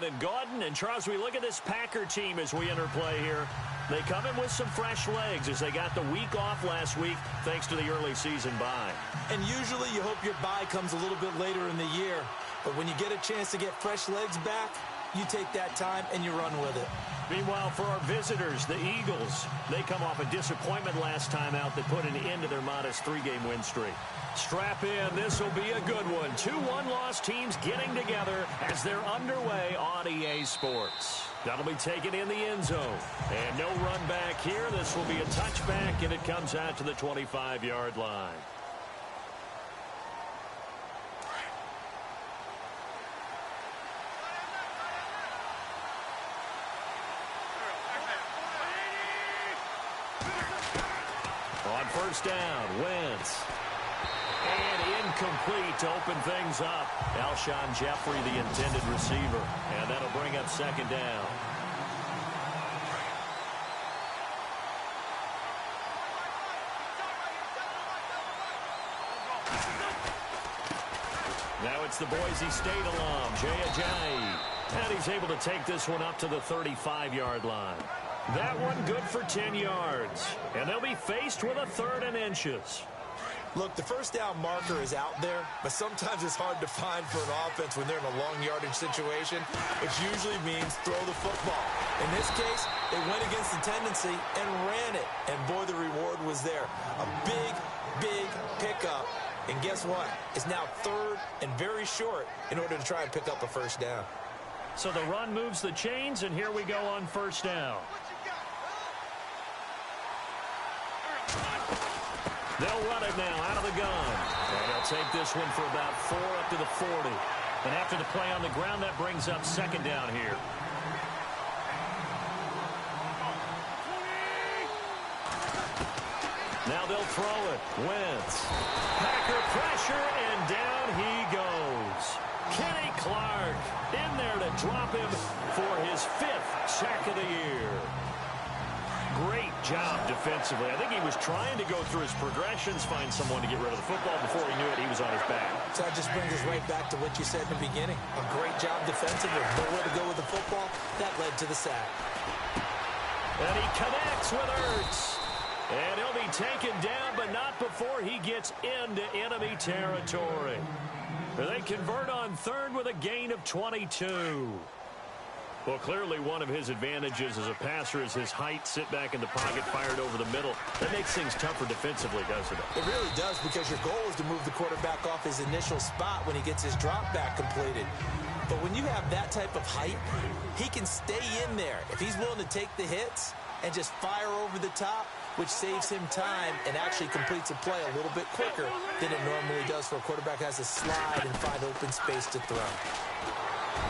and Gordon. And, Charles, we look at this Packer team as we interplay here. They come in with some fresh legs as they got the week off last week thanks to the early season bye. And usually you hope your bye comes a little bit later in the year. But when you get a chance to get fresh legs back, you take that time and you run with it. Meanwhile, for our visitors, the Eagles, they come off a disappointment last time out that put an end to their modest 3-game win streak. Strap in. This will be a good one. 2 one-loss teams getting together as they're underway on EA Sports. That'll be taken in the end zone. And no run back here. This will be a touchback, and it comes out to the 25-yard line. On first down, Wentz. And incomplete to open things up. Alshon Jeffrey, the intended receiver. And that'll bring up second down. Now it's the Boise State alum, Jay Ajayi. And he's able to take this one up to the 35-yard line. That one good for 10 yards. And they'll be faced with a 3rd and inches. Look, the first down marker is out there, but sometimes it's hard to find for an offense when they're in a long yardage situation, which usually means throw the football. In this case, they went against the tendency and ran it. And, boy, the reward was there. A big, big pickup. And guess what? It's now 3rd and very short in order to try and pick up a first down. So the run moves the chains, and here we go on first down. They'll run it now out of the gun. And they'll take this one for about 4 up to the 40. And after the play on the ground, that brings up second down here. Now they'll throw it. Wentz. Packer pressure, and down he goes. Kenny Clark in there to drop him for his 5th sack of the year. Great job defensively. I think he was trying to go through his progressions, find someone to get rid of the football. Before he knew it, he was on his back. So that just brings us right back to what you said in the beginning. A great job defensively. Nowhere to go with the football. That led to the sack. And he connects with Ertz. And he'll be taken down, but not before he gets into enemy territory. They convert on 3rd with a gain of 22. Well, clearly one of his advantages as a passer is his height. Sit back in the pocket, fired over the middle. That makes things tougher defensively, doesn't it? It really does, because your goal is to move the quarterback off his initial spot when he gets his drop back completed. But when you have that type of height, he can stay in there if he's willing to take the hits and just fire over the top, which saves him time and actually completes a play a little bit quicker than it normally does for a quarterback who has to slide and find open space to throw.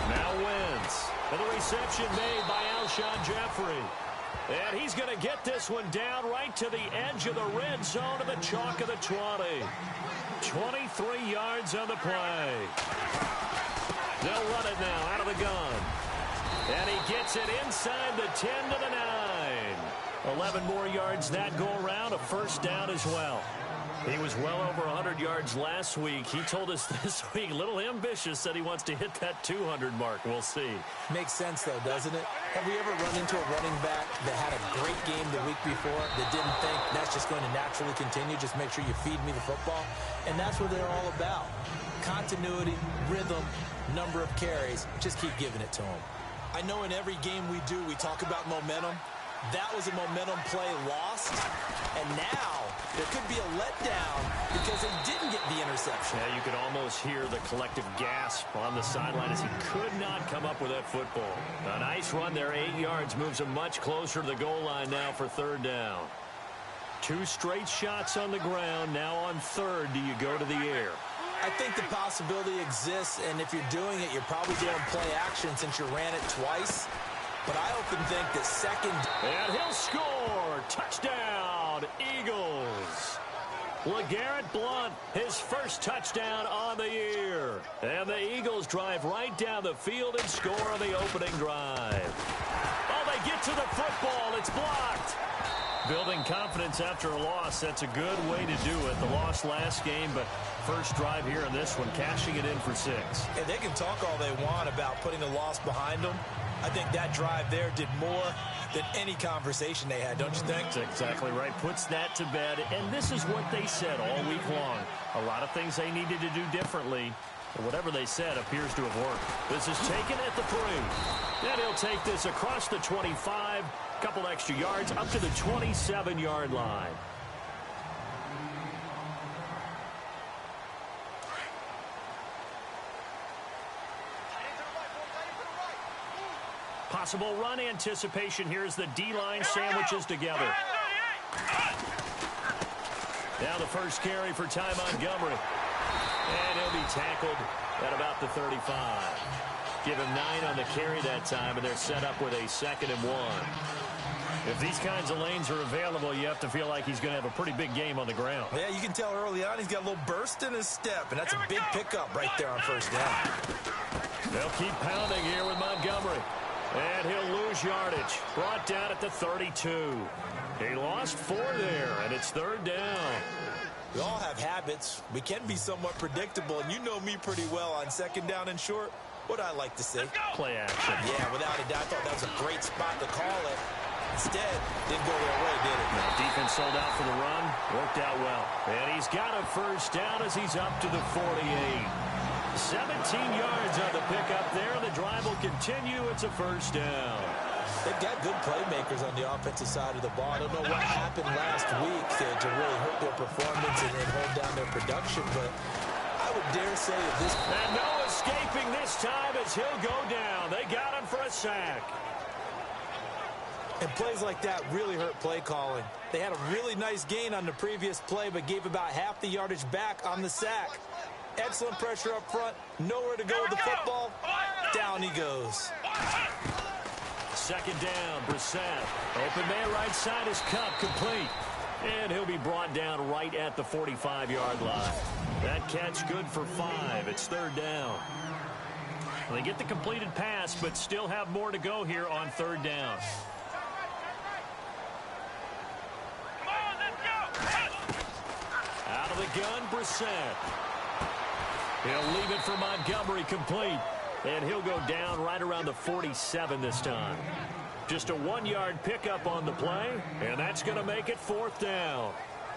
Now Wentz. And the reception made by Alshon Jeffrey. And he's going to get this one down right to the edge of the red zone of the chalk of the 20. 23 yards on the play. They'll run it now out of the gun. And he gets it inside the 10 to the 9. 11 more yards that go around, a first down as well. He was well over 100 yards last week. He told us this week, a little ambitious, said he wants to hit that 200 mark. We'll see. Makes sense, though, doesn't it? Have we ever run into a running back that had a great game the week before that didn't think that's just going to naturally continue, just make sure you feed me the football? And that's what they're all about. Continuity, rhythm, number of carries. Just keep giving it to them. I know in every game we do, we talk about momentum. That was a momentum play lost, and now there could be a letdown because they didn't get the interception. Yeah, you could almost hear the collective gasp on the sideline as he could not come up with that football. A nice run there, 8 yards, moves him much closer to the goal line now for 3rd down. 2 straight shots on the ground. Now on 3rd, do you go to the air? I think the possibility exists, and if you're doing it, you're probably doing play action since you ran it twice. But I often think that second... And he'll score! Touchdown, Eagles! LeGarrette Blount, his first touchdown on the year. And the Eagles drive right down the field and score on the opening drive. Oh, they get to the football. It's blocked. Building confidence after a loss, that's a good way to do it. The loss last game, but first drive here in this one, cashing it in for 6. And they can talk all they want about putting the loss behind them. I think that drive there did more than any conversation they had, don't you think? That's exactly right. Puts that to bed. And this is what they said all week long. A lot of things they needed to do differently. But whatever they said appears to have worked. This is taken at the 3. And he'll take this across the 25. Couple extra yards up to the 27-yard line. Possible run anticipation here as the D-line sandwiches together. Now the first carry for Ty Montgomery. And he'll be tackled at about the 35. Give him 9 on the carry that time, and they're set up with a 2nd and 1. If these kinds of lanes are available, you have to feel like he's going to have a pretty big game on the ground. Yeah, you can tell early on he's got a little burst in his step, and that's a big pickup right there on first down. They'll keep pounding here with Montgomery. And he'll lose yardage. Brought down at the 32. He lost 4 there, and it's 3rd down. We all have habits. We can be somewhat predictable, and you know me pretty well on 2nd down and short. What I like to say? Play action. Yeah, without a doubt. I thought that was a great spot to call it. Instead, didn't go their way, did it? Now, defense sold out for the run. Worked out well. And he's got a first down as he's up to the 48. 17 yards on the pickup there. The drive will continue. It's a first down. They've got good playmakers on the offensive side of the ball. I don't know what happened last week to really hurt their performance and hold down their production, but I would dare say at this point. And no escaping this time as he'll go down. They got him for a sack. And plays like that really hurt play calling. They had a really nice gain on the previous play, but gave about half the yardage back on the sack. Excellent pressure up front. Nowhere to go with the football. Down he goes. 2nd down, Brissett. Open man right side is Cup, complete. And he'll be brought down right at the 45-yard line. That catch good for 5. It's 3rd down. They get the completed pass, but still have more to go here on 3rd down. Out of the gun, Brissett. He'll leave it for Montgomery, complete. And he'll go down right around the 47 this time. Just a 1-yard pickup on the play, and that's going to make it 4th down.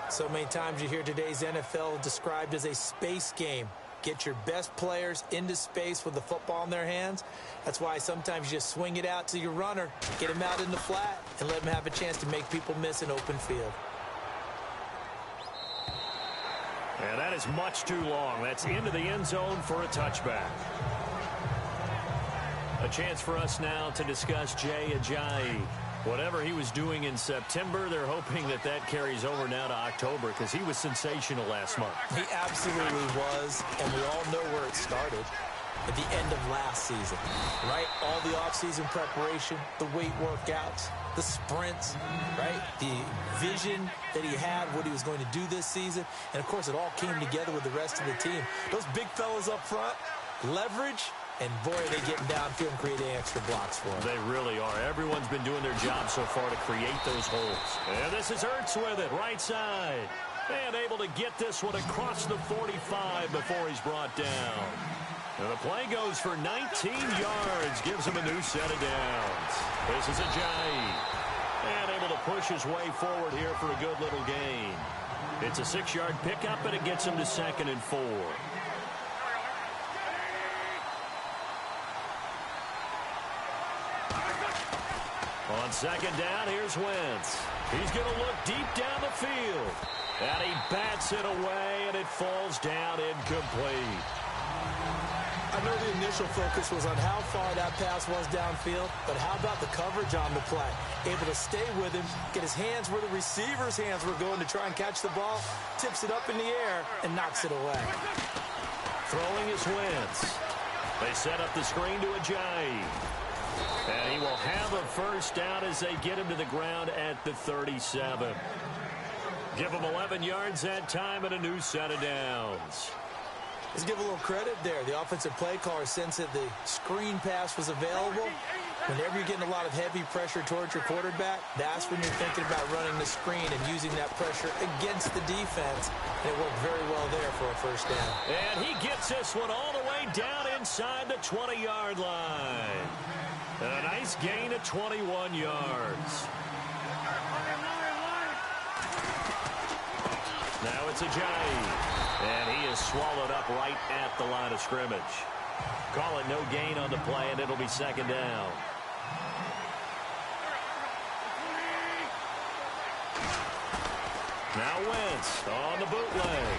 So many times you hear today's NFL described as a space game. Get your best players into space with the football in their hands. That's why sometimes you just swing it out to your runner, get him out in the flat, and let him have a chance to make people miss an open field. And that is much too long. That's into the end zone for a touchback. A chance for us now to discuss Jay Ajayi. Whatever he was doing in September, they're hoping that that carries over now to October because he was sensational last month. He absolutely was, and we all know where it started. At the end of last season, right? All the offseason preparation, the weight workouts, the sprints, right? The vision that he had, what he was going to do this season. And, of course, it all came together with the rest of the team. Those big fellas up front, leverage, and, boy, are they getting downfield and creating extra blocks for him. They really are. Everyone's been doing their job so far to create those holes. And this is Ertz with it, right side. And able to get this one across the 45 before he's brought down. And the play goes for 19 yards, gives him a new set of downs. This is Ajayi. And able to push his way forward here for a good little gain. It's a 6-yard pickup, and it gets him to 2nd and 4. On 2nd down, here's Wentz. He's going to look deep down the field. And he bats it away, and it falls down incomplete. I know the initial focus was on how far that pass was downfield, but how about the coverage on the play? Able to stay with him, get his hands where the receiver's hands were going to try and catch the ball, tips it up in the air, and knocks it away. Throwing is Wentz. They set up the screen to Ajayi. And he will have a first down as they get him to the ground at the 37. Give him 11 yards that time and a new set of downs. Let's give a little credit there. The offensive play caller sensed that the screen pass was available, Whenever you're getting a lot of heavy pressure towards your quarterback, that's when you're thinking about running the screen and using that pressure against the defense. And it worked very well there for a first down. And he gets this one all the way down inside the 20-yard line. A nice gain of 21 yards. Now it's Ajayi. And he is swallowed up right at the line of scrimmage. Call it no gain on the play, and it'll be second down. Now Wentz on the bootleg.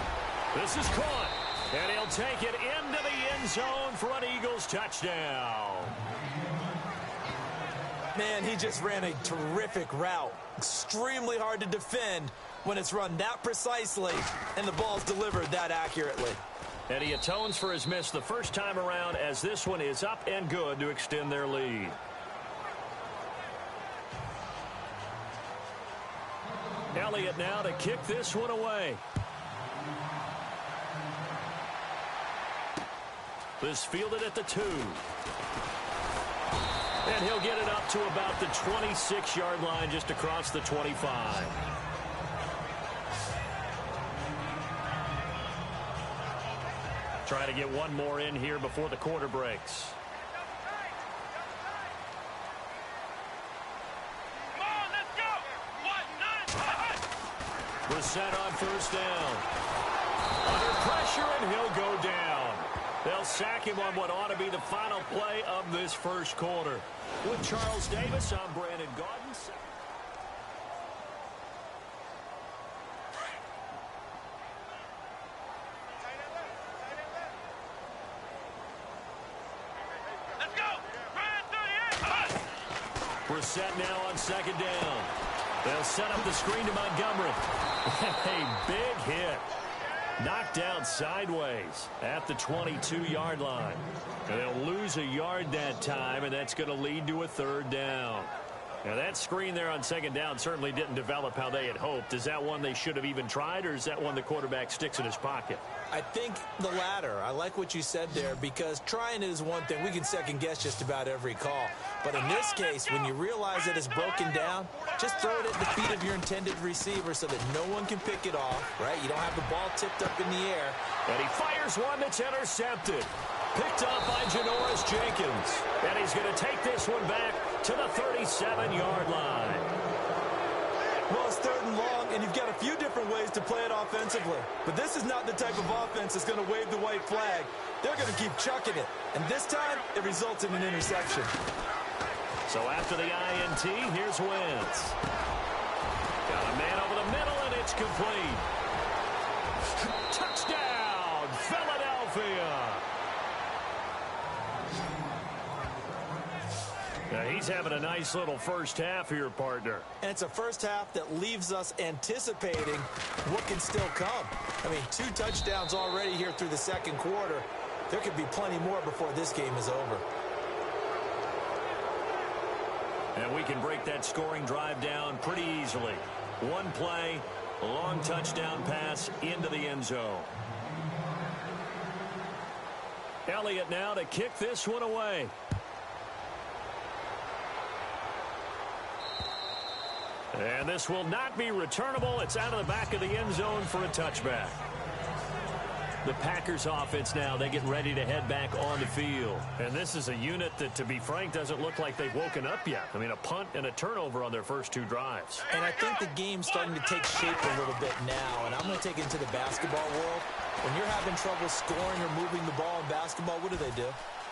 This is caught, and he'll take it into the end zone for an Eagles touchdown. Man, he just ran a terrific route. Extremely hard to defend when it's run that precisely and the ball's delivered that accurately. And he atones for his miss the first time around, as this one is up and good to extend their lead. Elliott now to kick this one away. This fielded at the 2. And he'll get it up to about the 26-yard line, just across the 25. Trying to get one more in here before the quarter breaks. Brissett on first down. Under pressure, and he'll go down. They'll sack him on what ought to be the final play of this first quarter. With Charles Davis, I'm Brandon Gaudin. Brissett now on second down. They'll set up the screen to Montgomery. A big hit. Knocked down sideways at the 22-yard line. They'll lose a yard that time, and that's going to lead to a third down. Now, that screen there on second down certainly didn't develop how they had hoped. Is that one they should have even tried, or is that one the quarterback sticks in his pocket? I think the latter. I like what you said there, because trying it is one thing. We can second-guess just about every call. But in this case, when you realize that it's broken down, just throw it at the feet of your intended receiver so that no one can pick it off, right? You don't have the ball tipped up in the air. And he fires one that's intercepted. Picked up by Janoris Jenkins. And he's going to take this one back to the 37-yard line. Well, it's third and long, and you've got a few different ways to play it offensively. But this is not the type of offense that's going to wave the white flag. They're going to keep chucking it. And this time, it results in an interception. So after the INT, here's Wentz. Got a man over the middle, and it's complete. Touchdown, Philadelphia. Now he's having a nice little first half here, partner. And it's a first half that leaves us anticipating what can still come. I mean, 2 touchdowns already here through the second quarter. There could be plenty more before this game is over. And we can break that scoring drive down pretty easily. One play, a long touchdown pass into the end zone. Elliott now to kick this one away. And this will not be returnable. It's out of the back of the end zone for a touchback. The Packers offense now, they get ready to head back on the field. And this is a unit that, to be frank, doesn't look like they've woken up yet. I mean, a punt and a turnover on their first 2 drives. And I think the game's starting to take shape a little bit now. And I'm going to take it into the basketball world. When you're having trouble scoring or moving the ball in basketball, what do?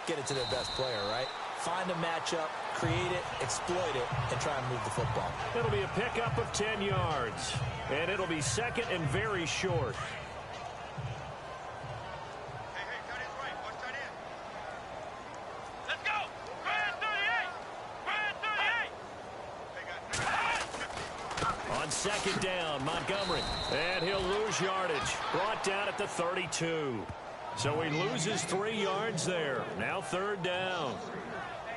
Get it to their best player, right? Find a matchup, create it, exploit it, and try and move the football. It'll be a pickup of 10 yards. And it'll be second and very short. Second down, Montgomery. And he'll lose yardage. Brought down at the 32. So he loses 3 yards there. Now third down.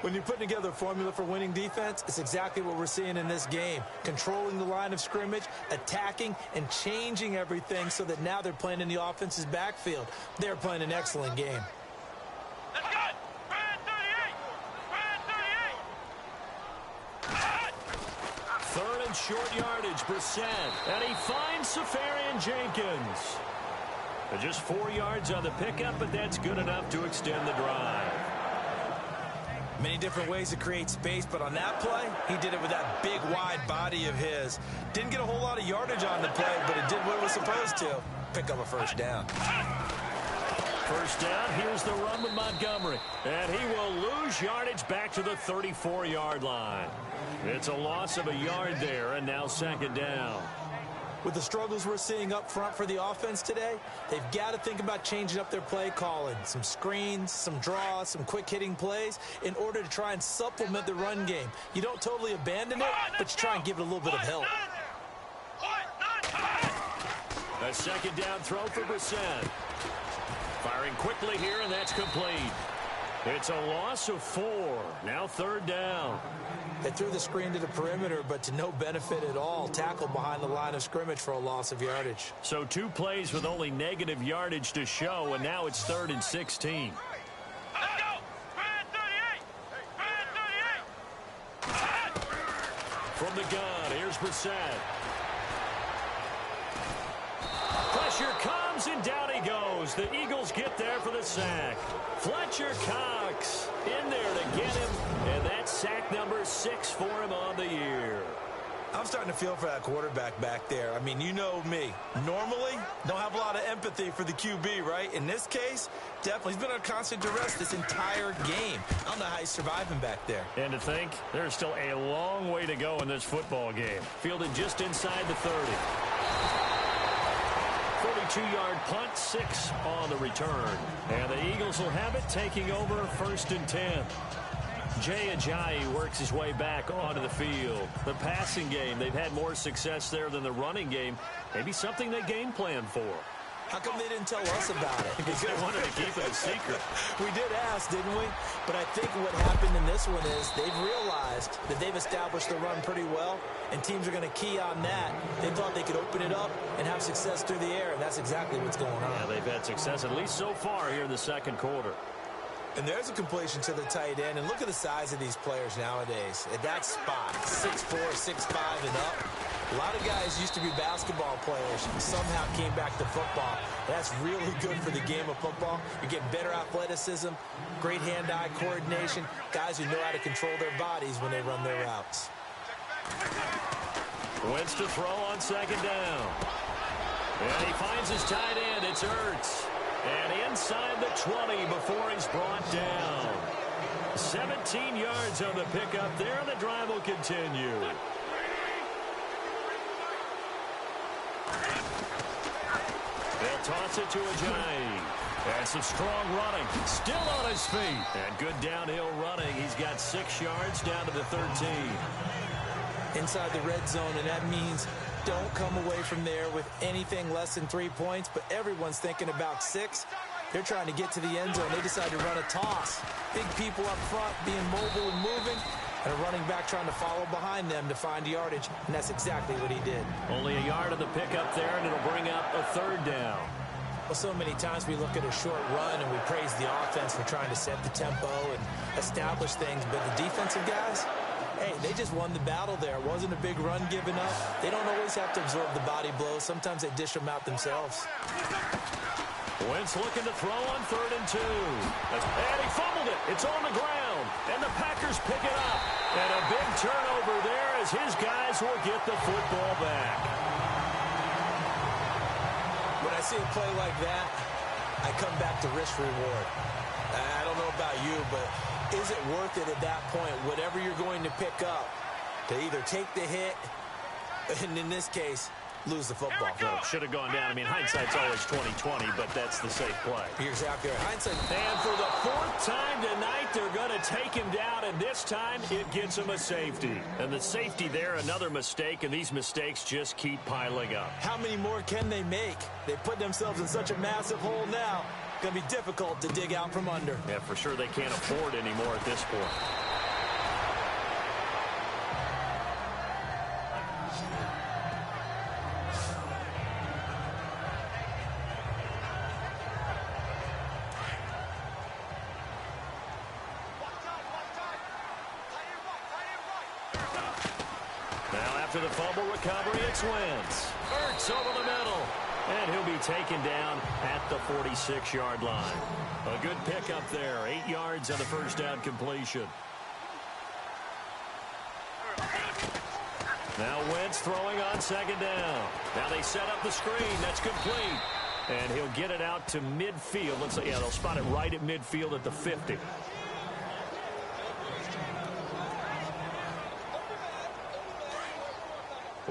When you're putting together a formula for winning defense, it's exactly what we're seeing in this game. Controlling the line of scrimmage, attacking, and changing everything so that now they're playing in the offense's backfield. They're playing an excellent game. on short yardage. Brissett, and he finds Safarian Jenkins. Just 4 yards on the pickup, but that's good enough to extend the drive. Many different ways to create space, but on that play, he did it with that big, wide body of his. Didn't get a whole lot of yardage on the play, but it did what it was supposed to. Pick up a first down. First down, here's the run with Montgomery. And he will lose yardage back to the 34-yard line. It's a loss of a yard there, and now second down. With the struggles we're seeing up front for the offense today, they've got to think about changing up their play calling. Some screens, some draws, some quick-hitting plays in order to try and supplement the run game. You don't totally abandon it, but you try and give it a little bit of help. A second down throw for Brissett. Firing quickly here, and that's complete. It's a loss of 4. Now third down. They threw the screen to the perimeter, but to no benefit at all. Tackled behind the line of scrimmage for a loss of yardage. So 2 plays with only negative yardage to show, and now it's 3rd and 16. From the gun, here's Brissett. Pressure comes, and down he goes. The Eagles get there for the sack. Fletcher Cox in there to get him, and that's sack number 6 for him on the year. I'm starting to feel for that quarterback back there. I mean, you know me. Normally, don't have a lot of empathy for the QB, right? In this case, definitely. He's been on constant duress this entire game. I don't know how he's surviving back there. And to think, there's still a long way to go in this football game. Fielded just inside the 30. 42-yard punt, 6 on the return. And the Eagles will have it, taking over 1st and 10. Jay Ajayi works his way back onto the field. The passing game, they've had more success there than the running game. Maybe something they game plan for. How come they didn't tell us about it? Because they wanted to keep it a secret. We did ask, didn't we? But I think what happened in this one is they've realized that they've established the run pretty well, and teams are going to key on that. They thought they could open it up and have success through the air, and that's exactly what's going on. Yeah, they've had success at least so far here in the second quarter. And there's a completion to the tight end. And look at the size of these players nowadays. At that spot, 6'4", 6'5", and up. A lot of guys used to be basketball players. Somehow came back to football. That's really good for the game of football. You get better athleticism, great hand-eye coordination, guys who know how to control their bodies when they run their routes. Wentz to throw on second down. And he finds his tight end. It's Ertz. And inside the 20 before he's brought down. 17 yards on the pickup there, and the drive will continue. They'll toss it to Ajayi. And some strong running. Still on his feet. And good downhill running. He's got 6 yards down to the 13. Inside the red zone, and that means don't come away from there with anything less than 3 points, but everyone's thinking about 6. They're trying to get to the end zone. They decide to run a toss. Big people up front being mobile and moving, and a running back trying to follow behind them to find yardage, and that's exactly what he did. Only a yard of the pickup there, and it'll bring up a 3rd down. Well, so many times we look at a short run and we praise the offense for trying to set the tempo and establish things, but the defensive guys, hey, they just won the battle there. It wasn't a big run given up. They don't always have to absorb the body blows. Sometimes they dish them out themselves. Wentz looking to throw on 3rd and 2. And he fumbled it. It's on the ground. And the Packers pick it up. And a big turnover there as his guys will get the football back. When I see a play like that, I come back to risk-reward. I don't know about you, but is it worth it at that point, whatever you're going to pick up, to either take the hit, and in this case, lose the football? Well, should have gone down. I mean, hindsight's always 20/20, but that's the safe play. You're exactly right. Hindsight. And for the 4th time tonight, they're going to take him down, and this time it gets him a safety. And the safety there, another mistake, and these mistakes just keep piling up. How many more can they make? They put themselves in such a massive hole now. Going to be difficult to dig out from under. Yeah, for sure they can't afford anymore at this point. Now after the fumble recovery, it's Wentz. Ertz over the middle. And he'll be taken down at the 46-yard line. A good pickup there. 8 yards on the first down completion. Now Wentz throwing on second down. Now they set up the screen. That's complete. And he'll get it out to midfield. Looks like, yeah, they'll spot it right at midfield at the 50.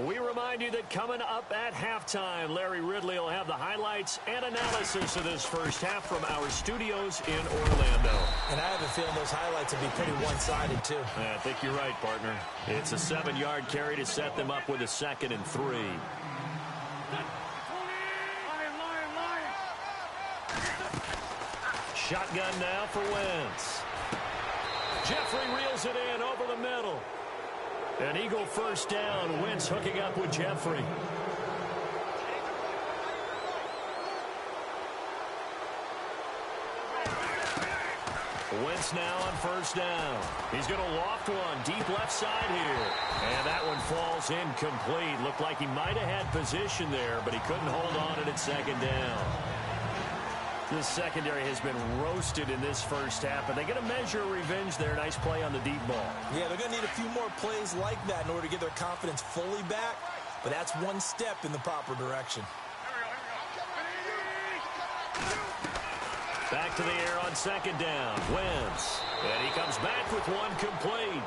We remind you that coming up at halftime, Larry Ridley will have the highlights and analysis of this first half from our studios in Orlando. And I have a feeling those highlights will be pretty one-sided, too. I think you're right, partner. It's a 7-yard carry to set them up with a 2nd and 3. Shotgun now for Wentz. Jeffrey reels it in over the middle. An Eagle first down. Wentz hooking up with Jeffrey. Wentz now on first down. He's going to loft one deep left side here. And that one falls incomplete. Looked like he might have had position there, but he couldn't hold on to it at second down. The secondary has been roasted in this first half, but they get a measure of revenge there. Nice play on the deep ball. Yeah, they're going to need a few more plays like that in order to get their confidence fully back, but that's one step in the proper direction. Back to the air on second down. Wentz. And he comes back with one complete.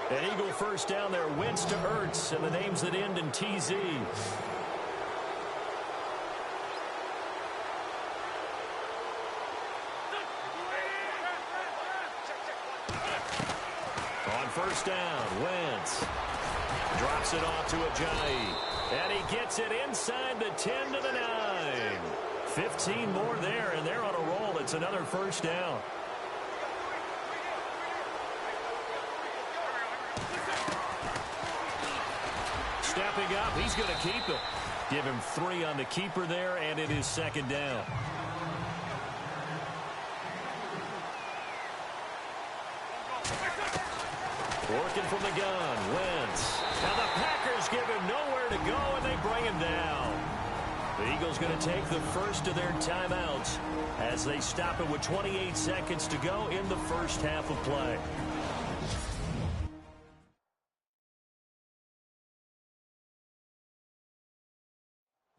An Eagle first down there. Wentz to Ertz, and the names that end in TZ. First down, Wentz drops it off to Ajayi, and he gets it inside the 10 to the 9. 15 more there, and they're on a roll. It's another first down. Stepping up, he's going to keep it. Give him 3 on the keeper there, and it is second down. Working from the gun, Wentz. Now the Packers give him nowhere to go, and they bring him down. The Eagles going to take the first of their timeouts as they stop it with 28 seconds to go in the first half of play.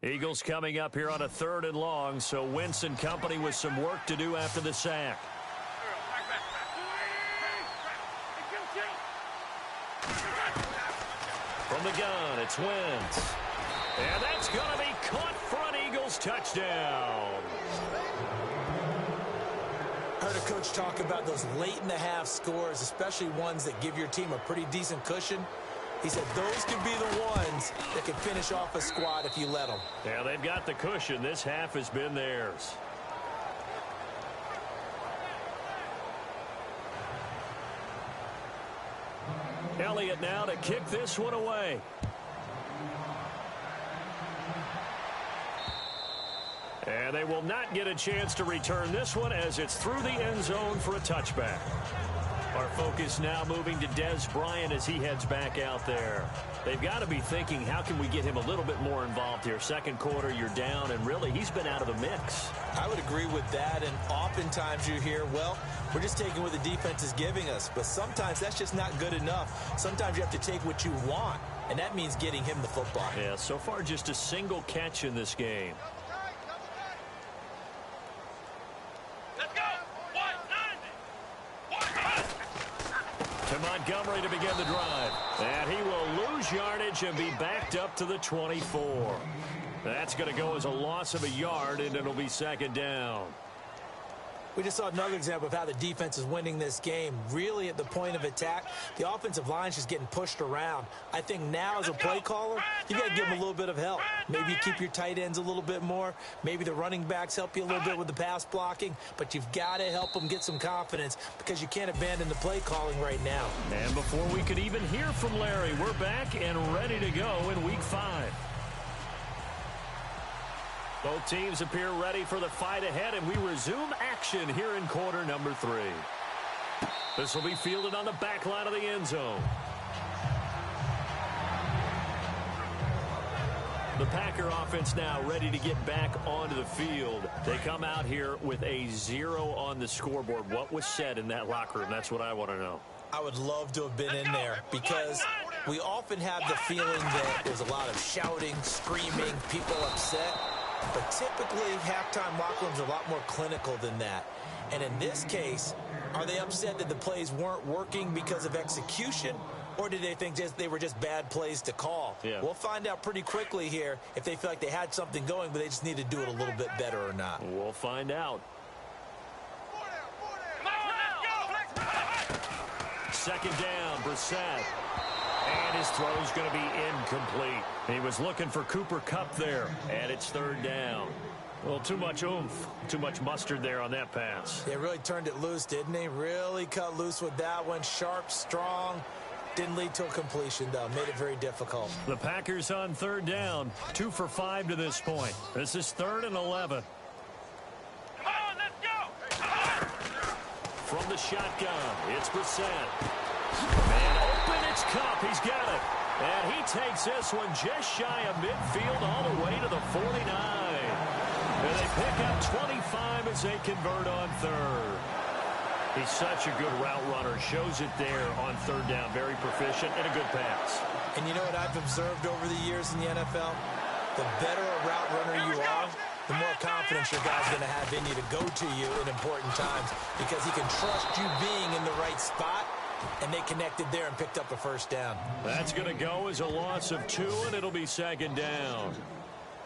Eagles coming up here on a 3rd and long, so Wentz and company with some work to do after the sack. From the gun, it's Wentz. And that's going to be caught for an Eagles touchdown. I heard a coach talk about those late-in-the-half scores, especially ones that give your team a pretty decent cushion. He said those could be the ones that can finish off a squad if you let them. Yeah, they've got the cushion. This half has been theirs. Elliott now to kick this one away. And they will not get a chance to return this one as it's through the end zone for a touchback. Our focus now moving to Dez Bryant as he heads back out there. They've got to be thinking, how can we get him a little bit more involved here? Second quarter, you're down, and really, he's been out of the mix. I would agree with that, and oftentimes you hear, well, we're just taking what the defense is giving us. But sometimes that's just not good enough. Sometimes you have to take what you want, and that means getting him the football. Yeah, so far just a single catch in this game. To Montgomery to begin the drive. And he will lose yardage and be backed up to the 24. That's going to go as a loss of a yard, and it'll be second down. We just saw another example of how the defense is winning this game. Really at the point of attack, the offensive line is just getting pushed around. I think now as a play caller, you got to give them a little bit of help. Maybe you keep your tight ends a little bit more. Maybe the running backs help you a little bit with the pass blocking. But you've got to help them get some confidence because you can't abandon the play calling right now. And before we could even hear from Larry, we're back and ready to go in Week 5. Both teams appear ready for the fight ahead, and we resume action here in quarter number 3. This will be fielded on the back line of the end zone. The Packer offense now ready to get back onto the field. They come out here with a 0 on the scoreboard. What was said in that locker room? That's what I want to know. I would love to have been in there because we often have the feeling that there's a lot of shouting, screaming, people upset. But typically, halftime locker rooms are a lot more clinical than that. And in this case, are they upset that the plays weren't working because of execution? Or did they think they were just bad plays to call? Yeah. We'll find out pretty quickly here if they feel like they had something going, but they just need to do it a little bit better or not. We'll find out. Second down, Brissett. And his throw's going to be incomplete. He was looking for Cooper Kupp there, and it's third down. Well, too much oomph, too much mustard there on that pass. They really turned it loose, didn't they? Really cut loose with that one. Sharp, strong. Didn't lead to a completion, though. Made it very difficult. The Packers on third down. 2 for 5 to this point. This is 3rd and 11. Come on, let's go! From the shotgun, it's Brissett. Man open, it's Kupp. He's got it. And he takes this one just shy of midfield all the way to the 49. And they pick up 25 as they convert on third. He's such a good route runner. Shows it there on third down. Very proficient and a good pass. And you know what I've observed over the years in the NFL? The better a route runner you are, the more confidence your guy's going to have in you to go to you in important times because he can trust you being in the right spot, and they connected there and picked up a first down. That's going to go as a loss of 2, and it'll be second down.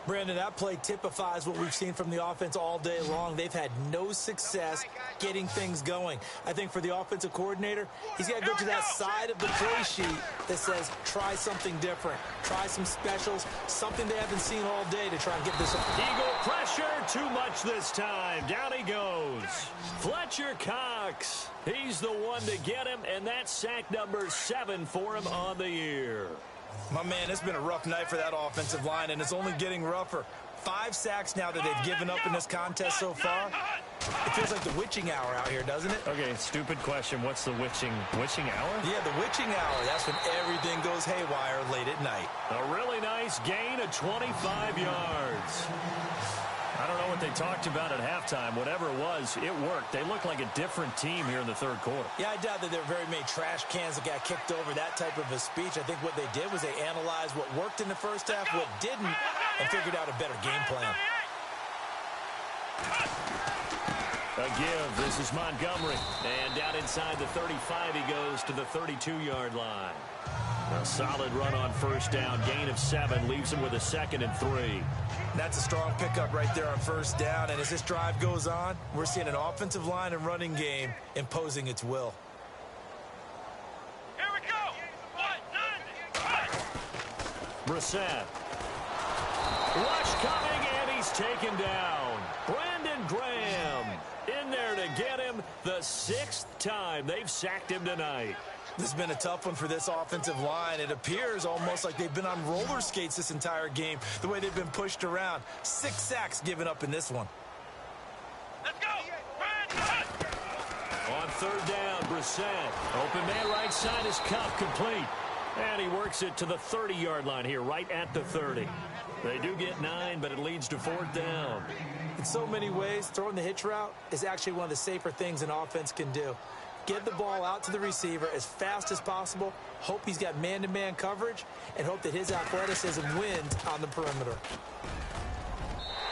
Brandon, that play typifies what we've seen from the offense all day long. They've had no success getting things going. I think for the offensive coordinator, he's got to go to that side of the play sheet that says, try something different. Try some specials, something they haven't seen all day to try and get this. Eagle pressure, too much this time. Down he goes. Fletcher Cox. He's the one to get him, and that's sack number 7 for him on the year. My man, it's been a rough night for that offensive line, and it's only getting rougher. 5 sacks now that they've given up in this contest so far. It feels like the witching hour out here, doesn't it? Okay, stupid question. What's the witching hour? Yeah, the witching hour. That's when everything goes haywire late at night. A really nice gain of 25 yards. I don't know what they talked about at halftime. Whatever it was, it worked. They look like a different team here in the third quarter. Yeah, I doubt that there were very many trash cans that got kicked over, that type of a speech. I think what they did was they analyzed what worked in the first half, what didn't, and figured out a better game plan. A give. This is Montgomery. And down inside the 35, he goes to the 32-yard line. A solid run on first down. Gain of 7 leaves him with a 2nd and 3. That's a strong pickup right there on first down. And as this drive goes on, we're seeing an offensive line and running game imposing its will. Here we go! Brissett. Rush coming, and he's taken down. Brandon Graham in there to get him the 6th time they've sacked him tonight. This has been a tough one for this offensive line. It appears almost like they've been on roller skates this entire game, the way they've been pushed around. 6 sacks given up in this one. Let's go! On third down, Brissett. Open man right side is Kupp, complete. And he works it to the 30-yard line here, right at the 30. They do get 9, but it leads to 4th down. In so many ways, throwing the hitch route is actually one of the safer things an offense can do. Get the ball out to the receiver as fast as possible, hope he's got man-to-man coverage, and hope that his athleticism wins on the perimeter.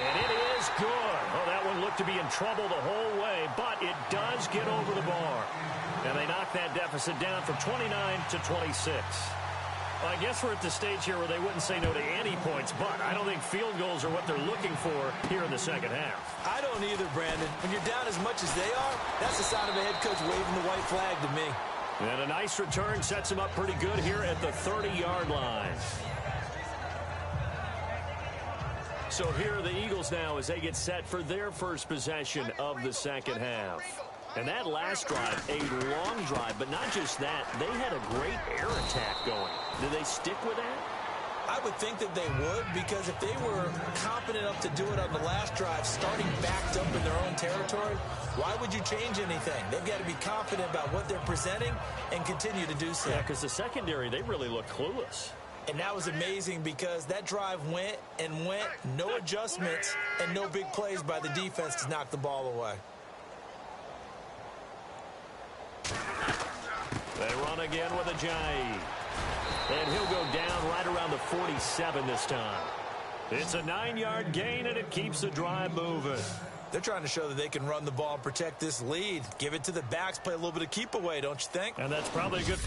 And it is good. Oh, that one looked to be in trouble the whole way, but it does get over the bar. And they knock that deficit down from 29 to 26. Well, I guess we're at the stage here where they wouldn't say no to any points, but I don't think field goals are what they're looking for here in the second half. I don't either, Brandon. When you're down as much as they are, that's the sign of a head coach waving the white flag to me. And a nice return sets him up pretty good here at the 30-yard line. So here are the Eagles now as they get set for their first possession of the second half. And that last drive, a long drive, but not just that. They had a great air attack going. Did they stick with that? I would think that they would, because if they were confident enough to do it on the last drive, starting backed up in their own territory, why would you change anything? They've got to be confident about what they're presenting and continue to do so. Yeah, because the secondary, they really look clueless. And that was amazing because that drive went and went, no adjustments, and no big plays by the defense to knock the ball away. They run again with Ajayi. And he'll go down right around the 47 this time. It's a 9-yard gain, and it keeps the drive moving. They're trying to show that they can run the ball and protect this lead. Give it to the backs, play a little bit of keep away, don't you think? And that's probably a good...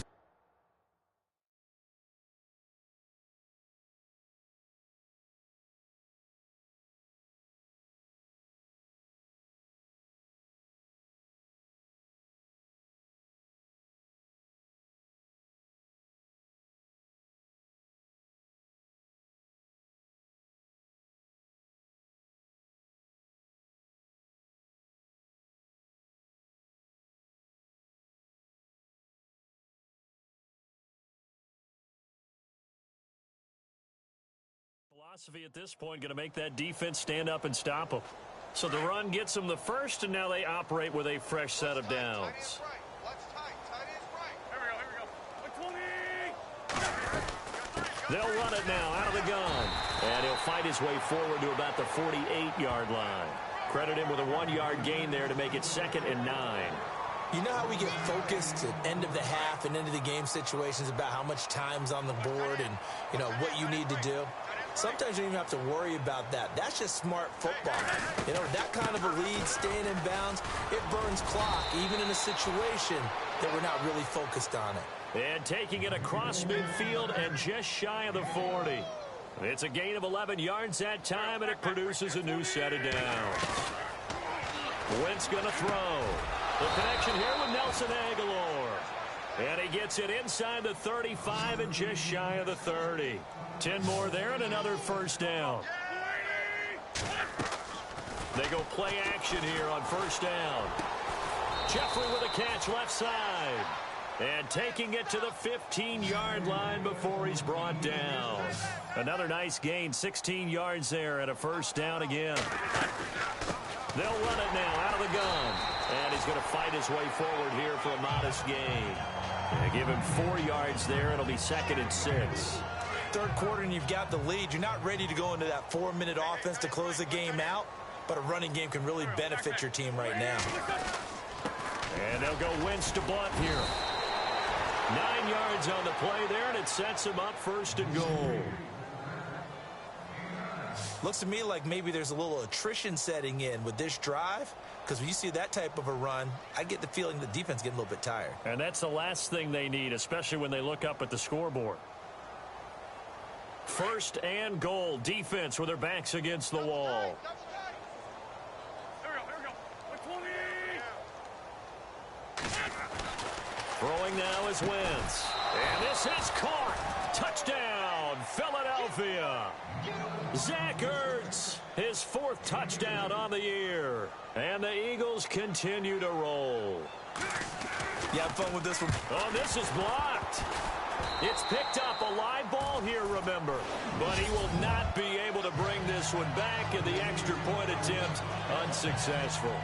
Philosophy at this point going to make that defense stand up and stop them. So the run gets them the first, and now they operate with a fresh set of downs. They'll run it now out of the gun. And he'll fight his way forward to about the 48-yard line. Credit him with a 1-yard gain there to make it 2nd and 9. You know how we get focused at end of the half and into the game situations about how much time's on the board and, you know, what you need to do? Sometimes you don't even have to worry about that. That's just smart football. You know, that kind of a lead, staying in bounds, it burns clock, even in a situation that we're not really focused on it. And taking it across midfield and just shy of the 40. It's a gain of 11 yards that time, and it produces a new set of downs. Wentz going to throw. The connection here with Nelson Aguilar. And he gets it inside the 35 and just shy of the 30. 10 more there and another first down. They go play action here on first down. Jeffrey with a catch left side. And taking it to the 15-yard line before he's brought down. Another nice gain, 16 yards there and a first down again. They'll run it now out of the gun. And he's going to fight his way forward here for a modest gain. They give him 4 yards there. It'll be 2nd and 6. Third quarter and you've got the lead. You're not ready to go into that 4-minute offense to close the game out, but a running game can really benefit your team right now. And they'll go Wentz to Blunt here. 9 yards on the play there, and it sets him up 1st and goal. Looks to me like maybe there's a little attrition setting in with this drive, because when you see that type of a run, I get the feeling the defense getting a little bit tired. And that's the last thing they need, especially when they look up at the scoreboard. 1st and goal. Defense with their backs against the wall. Throwing now is Wentz. And this is caught. Touchdown, Philadelphia. Zach Ertz, his 4th touchdown on the year. And the Eagles continue to roll. You have fun with this one. Oh, this is blocked. It's picked up, a live ball here, remember. But he will not be able to bring this one back, and the extra point attempt unsuccessful.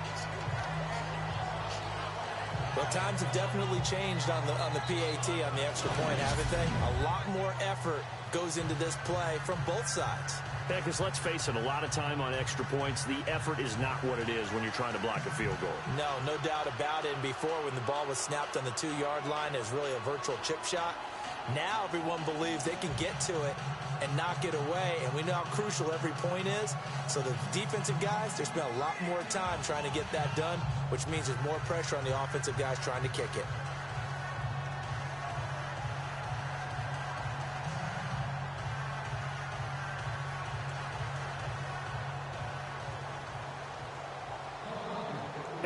Well, times have definitely changed on the PAT, on the extra point, haven't they? A lot more effort goes into this play from both sides. Yeah, because let's face it, a lot of time on extra points, the effort is not what it is when you're trying to block a field goal. No doubt about it. And before, when the ball was snapped on the 2-yard line, it was really a virtual chip shot. Now everyone believes they can get to it and knock it away, and we know how crucial every point is. So the defensive guys, they spent a lot more time trying to get that done, which means there's more pressure on the offensive guys trying to kick it.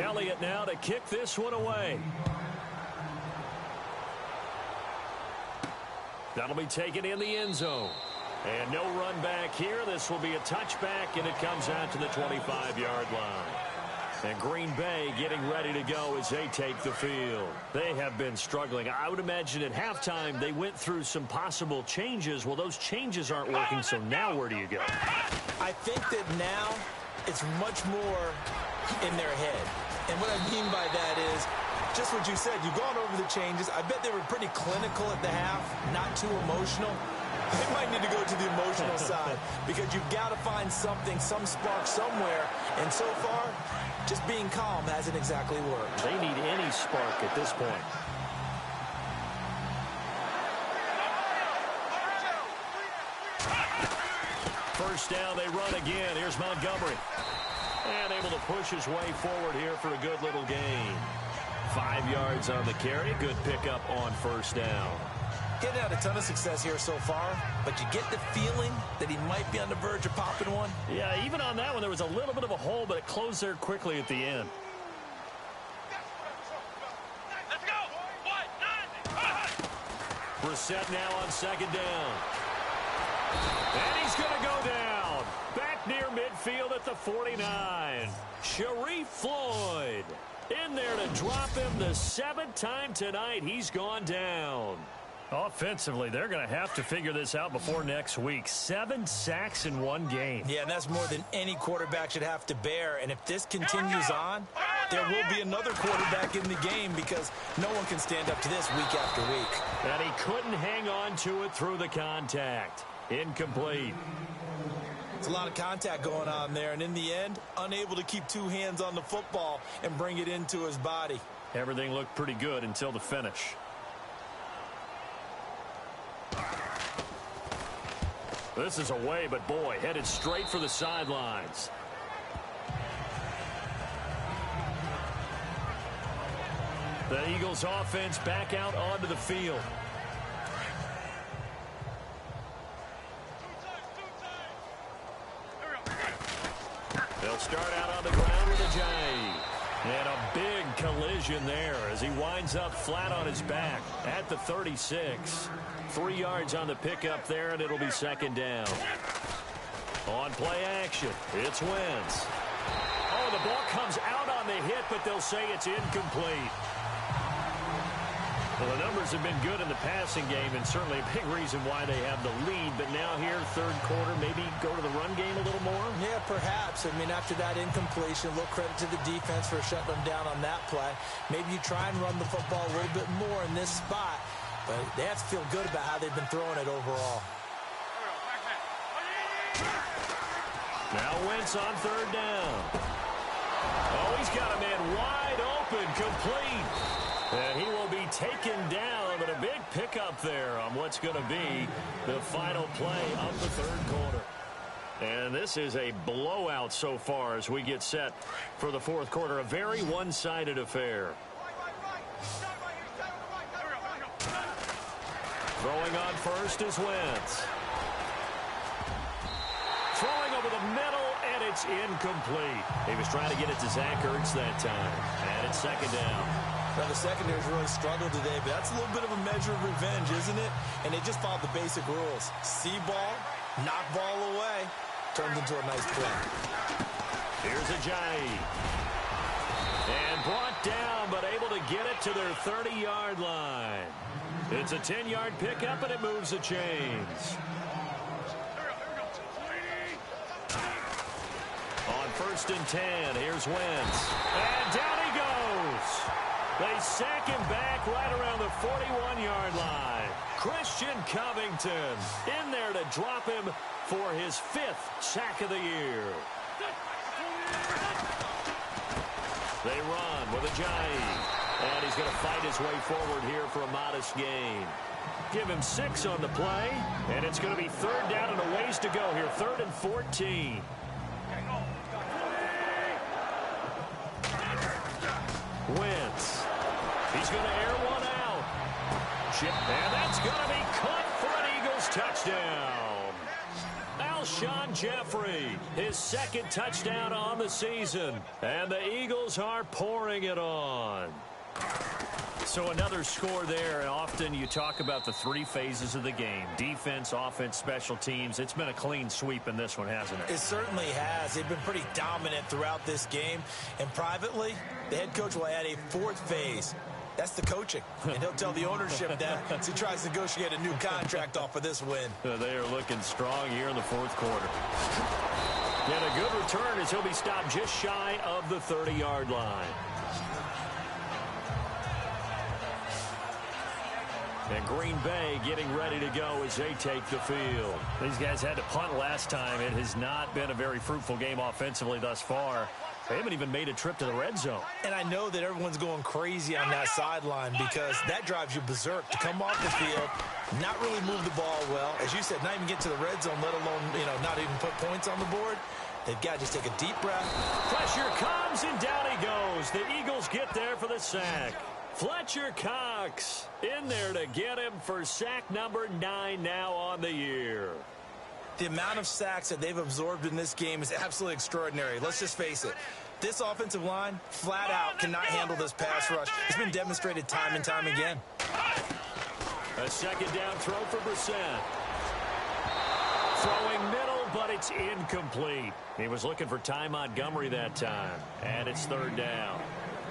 Elliott now to kick this one away. That'll be taken in the end zone. And no run back here. This will be a touchback, and it comes out to the 25-yard line. And Green Bay getting ready to go as they take the field. They have been struggling. I would imagine at halftime they went through some possible changes. Well, those changes aren't working, so now where do you go? I think that now it's much more in their head. And what I mean by that is just what you said. You've gone over the changes. I bet they were pretty clinical at the half, not too emotional. They might need to go to the emotional side because you've got to find something, some spark somewhere. And so far, just being calm hasn't exactly worked. They need any spark at this point. First down, they run again. Here's Montgomery. And able to push his way forward here for a good little gain. 5 yards on the carry. Good pickup on first down. Getting out a ton of success here so far, but you get the feeling that he might be on the verge of popping one. Yeah, even on that one, there was a little bit of a hole, but it closed there quickly at the end. Let's go. What? 90. Brissett now on second down. And he's going to go down. Back near midfield at the 49. Sharif Floyd in there to drop him the 7th time tonight. He's gone down. Offensively, they're going to have to figure this out before next week. 7 sacks in one game. Yeah, and that's more than any quarterback should have to bear. And if this continues on, there will be another quarterback in the game because no one can stand up to this week after week. And he couldn't hang on to it through the contact. Incomplete. It's a lot of contact going on there, and in the end, unable to keep 2 hands on the football and bring it into his body. Everything looked pretty good until the finish. This is away, but boy, headed straight for the sidelines. The Eagles offense back out onto the field. They'll start out on the ground with a J. And a big collision there as he winds up flat on his back at the 36. 3 yards on the pickup there, and it'll be second down. On play action, it's Wentz. Oh, the ball comes out on the hit, but they'll say it's incomplete. Well, the numbers have been good in the passing game, and certainly a big reason why they have the lead. But now here, third quarter, maybe go to the run game a little more? Yeah, perhaps. I mean, after that incompletion, a little credit to the defense for shutting them down on that play. Maybe you try and run the football a little bit more in this spot. But they have to feel good about how they've been throwing it overall. Now Wentz on third down. Oh, he's got a man wide open, complete. And he will be taken down, but a big pickup there on what's going to be the final play of the third quarter. And this is a blowout so far as we get set for the fourth quarter. A very one-sided affair. Throwing on first is Wentz. Throwing over the middle, and it's incomplete. He was trying to get it to Zach Ertz that time. And it's second down. Now, the secondary's really struggled today, but that's a little bit of a measure of revenge, isn't it? And they just followed the basic rules. See ball, knock ball away. Turns into a nice play. Here's Ajayi. And brought down, but able to get it to their 30-yard line. It's a 10-yard pickup, and it moves the chains. On first and 10, here's Wentz. And down he goes. They sack him back right around the 41-yard line. Christian Covington in there to drop him for his 5th sack of the year. They run with Ajayi. And he's going to fight his way forward here for a modest gain. Give him 6 on the play. And it's going to be third down and a ways to go here. 3rd and 14. Wentz. He's going to air one out. Chip, and that's going to be caught for an Eagles touchdown. Alshon Jeffrey, his 2nd touchdown on the season. And the Eagles are pouring it on. So another score there. Often you talk about the 3 phases of the game. Defense, offense, special teams. It's been a clean sweep in this one, hasn't it? It certainly has. They've been pretty dominant throughout this game. And privately, the head coach will add a 4th phase. That's the coaching. And he'll tell the ownership that as he tries to negotiate a new contract off of this win. They are looking strong here in the 4th quarter. And a good return as he'll be stopped just shy of the 30-yard line. And Green Bay getting ready to go as they take the field. These guys had to punt last time. It has not been a very fruitful game offensively thus far. They haven't even made a trip to the red zone. And I know that everyone's going crazy on that sideline because that drives you berserk to come off the field, not really move the ball well. As you said, not even get to the red zone, let alone, not even put points on the board. They've got to just take a deep breath. Pressure comes, and down he goes. The Eagles get there for the sack. Fletcher Cox in there to get him for sack number 9 now on the year. The amount of sacks that they've absorbed in this game is absolutely extraordinary. Let's just face it. This offensive line, flat out, cannot handle this pass rush. It's been demonstrated time and time again. A second down throw for Brissett. Throwing middle, but it's incomplete. He was looking for Ty Montgomery that time, and it's third down.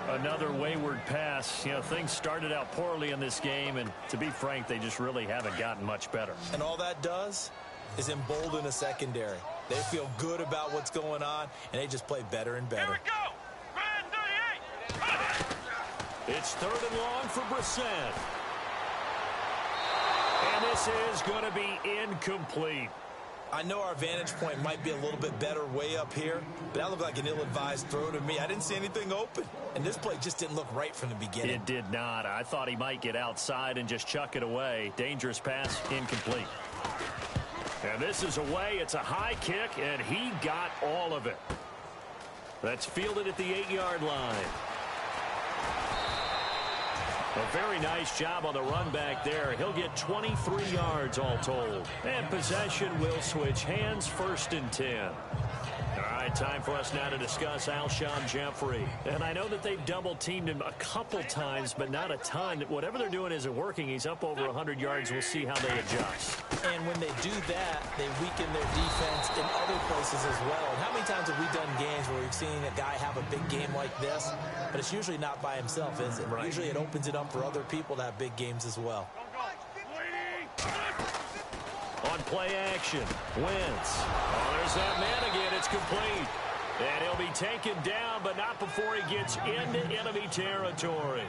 Another wayward pass. Things started out poorly in this game, and to be frank, they just really haven't gotten much better. And all that does is embolden a secondary. They feel good about what's going on, and they just play better and better. Here we go. Red 38. It's third and long for Brissett. And this is going to be incomplete. I know our vantage point might be a little bit better way up here, but that looked like an ill-advised throw to me. I didn't see anything open, and this play just didn't look right from the beginning. It did not. I thought he might get outside and just chuck it away. Dangerous pass, incomplete. And this is away. It's a high kick, and he got all of it. That's fielded at the 8-yard line. A very nice job on the run back there. He'll get 23 yards all told. And possession will switch hands, 1st and 10. All right, time for us now to discuss Alshon Jeffrey. And I know that they've double-teamed him a couple times, but not a ton. Whatever they're doing isn't working. He's up over 100 yards. We'll see how they adjust. And when they do that, they weaken their defense in other places as well. And how many times have we done games where we've seen a guy have a big game like this? But it's usually not by himself, is it? Right. Usually it opens it up for other people to have big games as well. On play action, Wentz. Oh, there's that man again. It's complete. And he'll be taken down, but not before he gets into enemy territory.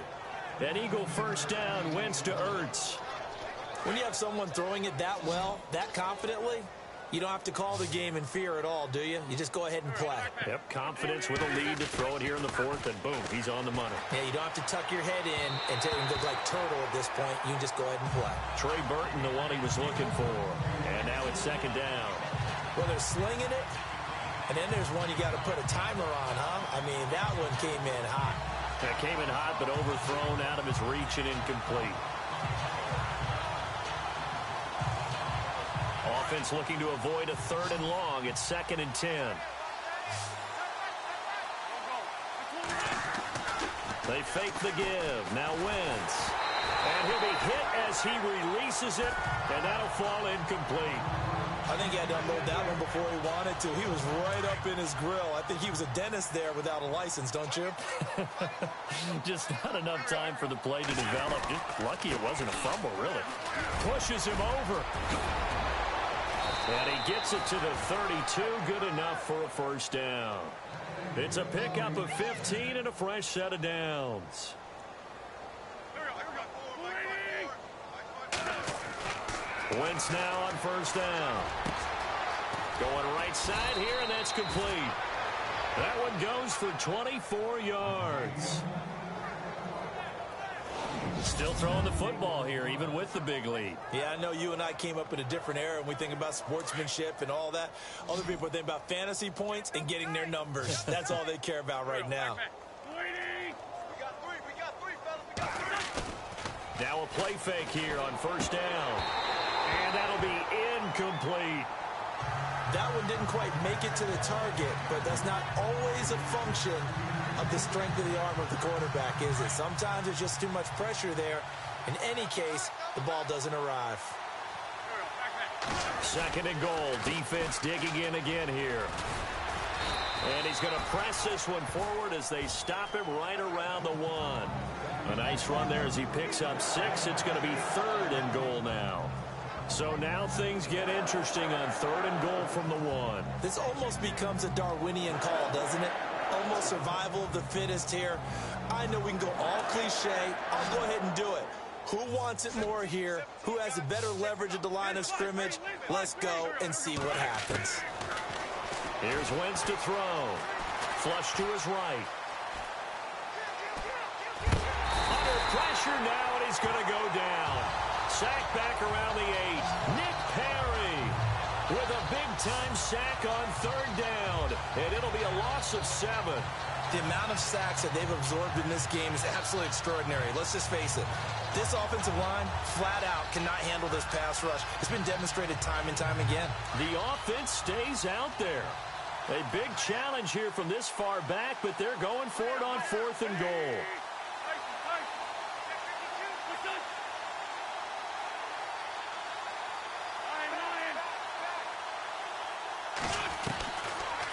An Eagle first down, Wentz to Ertz. When you have someone throwing it that well, that confidently, you don't have to call the game in fear at all, do you? You just go ahead and play. Yep, confidence with a lead to throw it here in the 4th, and boom, he's on the money. Yeah, you don't have to tuck your head in and take him look like turtle at this point. You can just go ahead and play. Trey Burton, the one he was looking for. And now it's second down. Well, they're slinging it, and then there's one you got to put a timer on, huh? I mean, that one came in hot. That came in hot, but overthrown out of his reach and incomplete. Offense looking to avoid a 3rd and long. It's 2nd and 10. They fake the give. Now Wentz. And he'll be hit as he releases it, and that'll fall incomplete. I think he had to unload that one before he wanted to. He was right up in his grill. I think he was a dentist there without a license, don't you? Just not enough time for the play to develop. Just lucky it wasn't a fumble, really. Pushes him over. And he gets it to the 32. Good enough for a first down. It's a pickup of 15 and a fresh set of downs. Wentz now on first down. Going right side here, and that's complete. That one goes for 24 yards. Still throwing the football here, even with the big lead. Yeah, I know you and I came up in a different era, and we think about sportsmanship and all that. Other people think about fantasy points and getting their numbers. That's all they care about right now. Now a play fake here on first down. And that'll be incomplete. That one didn't quite make it to the target, but that's not always a function of the strength of the arm of the quarterback, is it? Sometimes there's just too much pressure there. In any case, the ball doesn't arrive. 2nd and goal. Defense digging in again here. And he's going to press this one forward as they stop him right around the 1. A nice run there as he picks up 6. It's going to be 3rd and goal now. So now things get interesting on 3rd and goal from the 1. This almost becomes a Darwinian call, doesn't it? Almost survival of the fittest here. I know we can go all cliche. I'll go ahead and do it. Who wants it more here? Who has a better leverage at the line of scrimmage? Let's go and see what happens. Here's Wentz to throw. Flush to his right. Under pressure now, and he's going to go down. Sack back around the 8. Nick Perry with a big-time sack on 3rd down. And it'll be a loss of 7. The amount of sacks that they've absorbed in this game is absolutely extraordinary. Let's just face it. This offensive line, flat out, cannot handle this pass rush. It's been demonstrated time and time again. The offense stays out there. A big challenge here from this far back, but they're going for it on 4th and goal.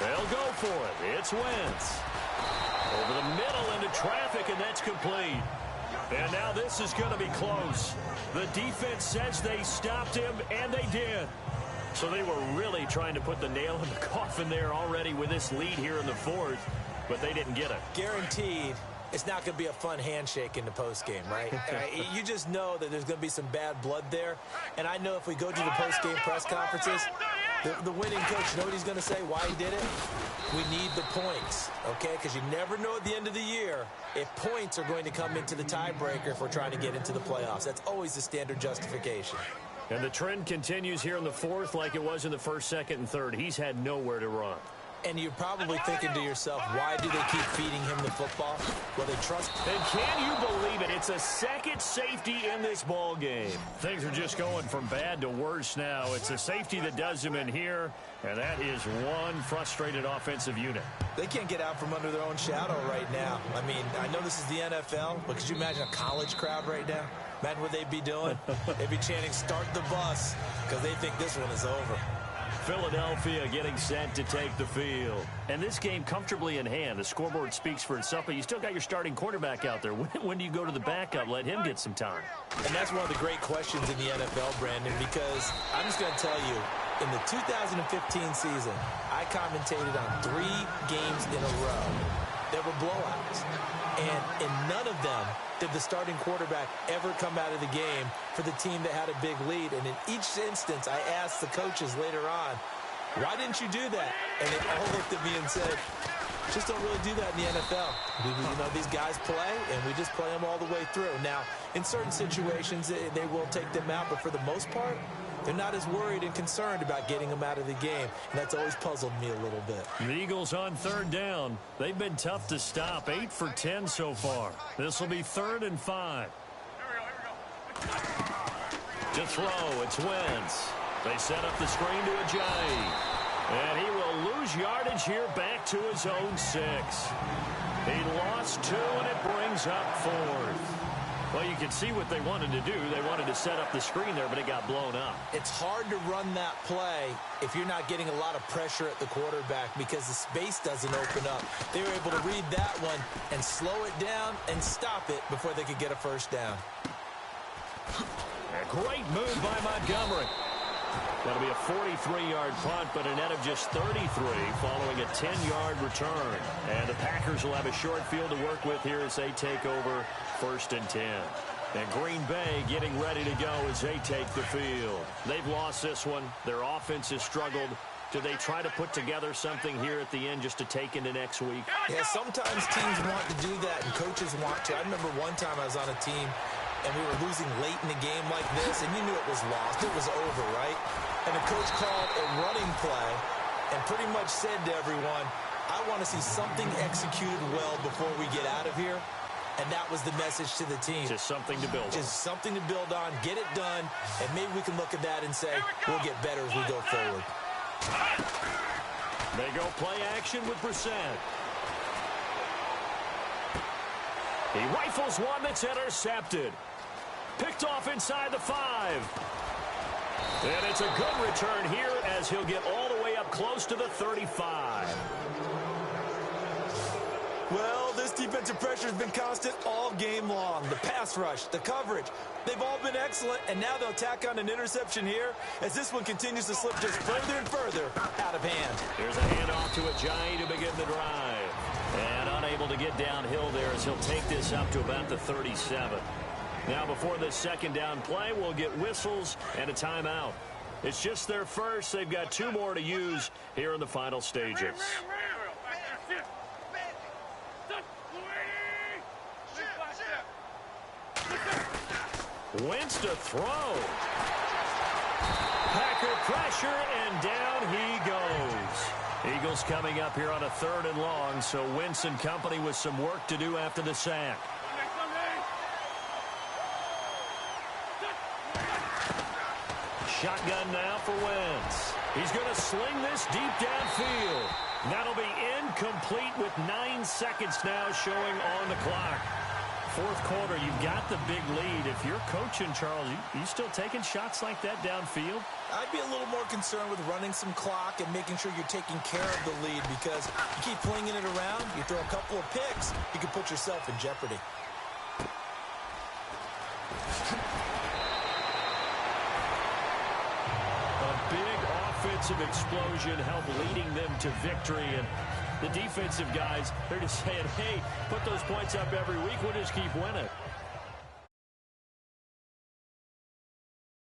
They'll go for it. It's Wentz. Over the middle into traffic, and that's complete. And now this is going to be close. The defense says they stopped him, and they did. So they were really trying to put the nail in the coffin there already with this lead here in the 4th, but they didn't get it. Guaranteed it's not going to be a fun handshake in the postgame, right? You just know that there's going to be some bad blood there. And I know if we go to the postgame press conferences, the winning coach, you know what he's going to say, why he did it? We need the points, okay? Because you never know at the end of the year if points are going to come into the tiebreaker if we're trying to get into the playoffs. That's always the standard justification. And the trend continues here in the 4th like it was in the 1st, 2nd, and 3rd. He's had nowhere to run. And you're probably thinking to yourself, why do they keep feeding him the football? Well, they trust him. And can you believe it? It's a second safety in this ball game. Things are just going from bad to worse now. It's a safety that does him in here, and that is one frustrated offensive unit. They can't get out from under their own shadow right now. I mean, I know this is the NFL, but could you imagine a college crowd right now? Imagine what they'd be doing. They'd be chanting, start the bus, because they think this one is over. Philadelphia getting set to take the field. And this game comfortably in hand. The scoreboard speaks for itself, but you still got your starting quarterback out there. When do you go to the backup? Let him get some time. And that's one of the great questions in the NFL, Brandon, because I'm just going to tell you, in the 2015 season, I commentated on 3 games in a row. There were blowouts. And in none of them did the starting quarterback ever come out of the game for the team that had a big lead. And in each instance, I asked the coaches later on, why didn't you do that? And they all looked at me and said, just don't really do that in the NFL. You know, these guys play, and we just play them all the way through. Now, in certain situations, they will take them out, but for the most part, they're not as worried and concerned about getting them out of the game. And that's always puzzled me a little bit. The Eagles on 3rd down. They've been tough to stop. 8 for 10 so far. This will be 3rd and 5. To throw, it's Wentz. They set up the screen to Ajayi. And he will lose yardage here back to his own 6. He lost 2, and it brings up 4th. Well, you can see what they wanted to do. They wanted to set up the screen there, but it got blown up. It's hard to run that play if you're not getting a lot of pressure at the quarterback because the space doesn't open up. They were able to read that one and slow it down and stop it before they could get a first down. A great move by Montgomery. That'll be a 43-yard punt, but a net of just 33 following a 10-yard return. And the Packers will have a short field to work with here as they take over 1st and 10. And Green Bay getting ready to go as they take the field. They've lost this one. Their offense has struggled. Do they try to put together something here at the end just to take into next week? Yeah, sometimes teams want to do that, and coaches want to. I remember one time I was on a team, and we were losing late in the game like this, and you knew it was lost. It was over, right? And the coach called a running play and pretty much said to everyone, I want to see something executed well before we get out of here. And that was the message to the team. Just something to build on. Just something to build on, get it done, and maybe we can look at that and say, we'll get better as we go forward. They go play action with Brissett. He rifles one that's intercepted. Picked off inside the 5. And it's a good return here as he'll get all the way up close to the 35. Well, this defensive pressure has been constant all game long. The pass rush, the coverage, they've all been excellent, and now they'll tack on an interception here as this one continues to slip just further and further out of hand. Here's a handoff to Ajayi to begin the drive. And unable to get downhill there as he'll take this up to about the 37. Now, before this second down play, we'll get whistles and a timeout. It's just their first. They've got 2 more to use here in the final stages. Wentz to throw. Packer pressure, and down he goes. Eagles coming up here on a 3rd and long, so Wentz and company with some work to do after the sack. Shotgun now for Wentz. He's going to sling this deep downfield. That'll be incomplete with 9 seconds now showing on the clock. 4th quarter, you've got the big lead. If you're coaching, Charles, you still taking shots like that downfield? I'd be a little more concerned with running some clock and making sure you're taking care of the lead, because you keep flinging it around, you throw a couple of picks, you can put yourself in jeopardy. Offensive explosion helped leading them to victory, and the defensive guys, they're just saying, hey, put those points up every week, we'll just keep winning.